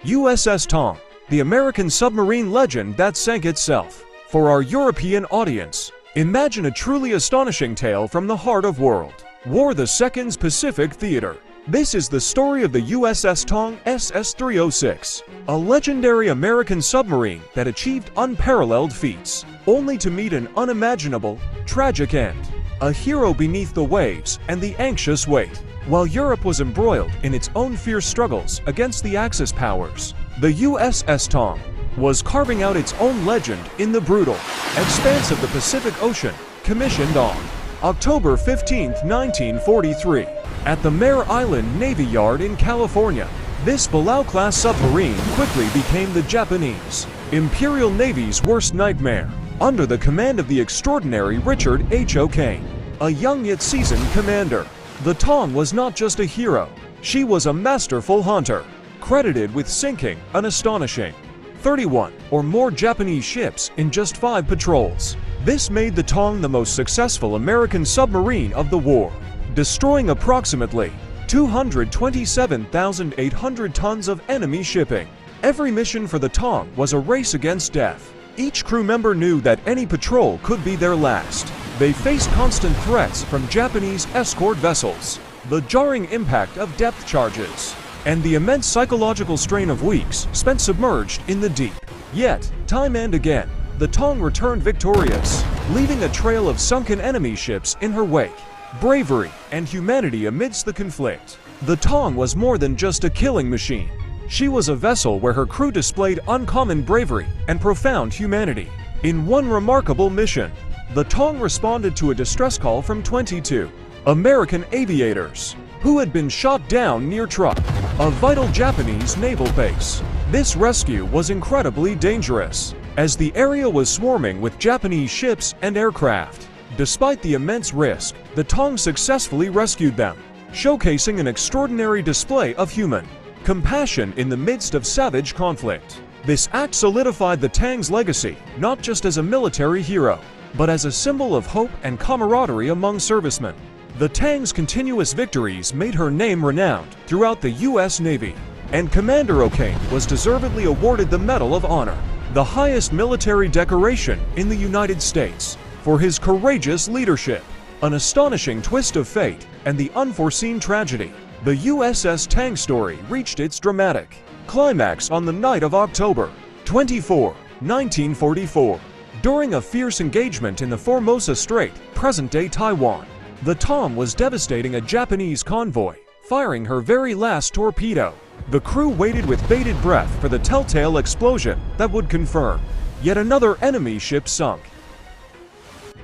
USS Tang, the American submarine legend that sank itself. For our European audience, imagine a truly astonishing tale from the heart of World War II's Pacific Theater. This is the story of the USS Tang SS-306, a legendary American submarine that achieved unparalleled feats, only to meet an unimaginable, tragic end. A hero beneath the waves and the anxious weight. While Europe was embroiled in its own fierce struggles against the Axis powers, the USS Tang was carving out its own legend in the brutal expanse of the Pacific Ocean, commissioned on October 15, 1943, at the Mare Island Navy Yard in California. This Palau-class submarine quickly became the Japanese Imperial Navy's worst nightmare, under the command of the extraordinary Richard H. O'Kane, a young yet seasoned commander. The Tang was not just a hero, she was a masterful hunter, credited with sinking an astonishing 31 or more Japanese ships in just 5 patrols. This made the Tang the most successful American submarine of the war, destroying approximately 227,800 tons of enemy shipping. Every mission for the Tang was a race against death. Each crew member knew that any patrol could be their last. They faced constant threats from Japanese escort vessels, the jarring impact of depth charges, and the immense psychological strain of weeks spent submerged in the deep. Yet, time and again, the Tang returned victorious, leaving a trail of sunken enemy ships in her wake. Bravery and humanity amidst the conflict. The Tang was more than just a killing machine. She was a vessel where her crew displayed uncommon bravery and profound humanity. In one remarkable mission, the Tang responded to a distress call from 22 American aviators who had been shot down near Truk, a vital Japanese naval base. This rescue was incredibly dangerous, as the area was swarming with Japanese ships and aircraft. Despite the immense risk, the Tang successfully rescued them, showcasing an extraordinary display of human compassion in the midst of savage conflict. This act solidified the Tang's legacy, not just as a military hero, but as a symbol of hope and camaraderie among servicemen. The Tang's continuous victories made her name renowned throughout the U.S. Navy, and Commander O'Kane was deservedly awarded the Medal of Honor, the highest military decoration in the United States, for his courageous leadership. An astonishing twist of fate and the unforeseen tragedy. The USS Tang story reached its dramatic climax on the night of October 24, 1944. During a fierce engagement in the Formosa Strait, present-day Taiwan, the Tang was devastating a Japanese convoy, firing her very last torpedo. The crew waited with bated breath for the telltale explosion that would confirm yet another enemy ship sunk.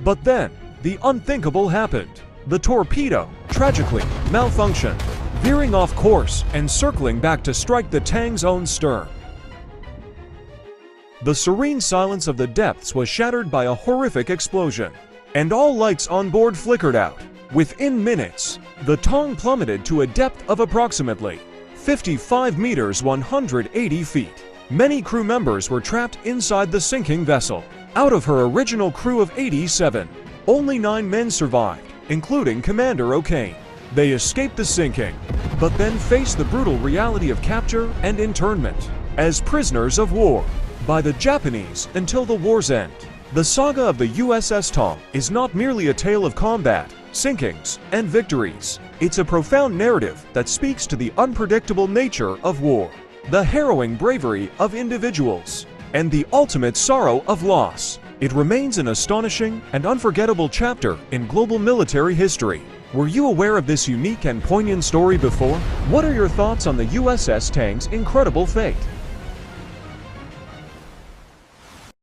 But then, the unthinkable happened. The torpedo, tragically, malfunctioned, veering off course and circling back to strike the Tang's own stern. The serene silence of the depths was shattered by a horrific explosion, and all lights on board flickered out. Within minutes, the Tang plummeted to a depth of approximately 55 meters 180 feet. Many crew members were trapped inside the sinking vessel. Out of her original crew of 87, only 9 men survived, including Commander O'Kane. They escaped the sinking, but then faced the brutal reality of capture and internment as prisoners of war by the Japanese until the war's end. The saga of the USS Tang is not merely a tale of combat, sinkings, and victories. It's a profound narrative that speaks to the unpredictable nature of war, the harrowing bravery of individuals, and the ultimate sorrow of loss. It remains an astonishing and unforgettable chapter in global military history. Were you aware of this unique and poignant story before? What are your thoughts on the USS Tang's incredible fate?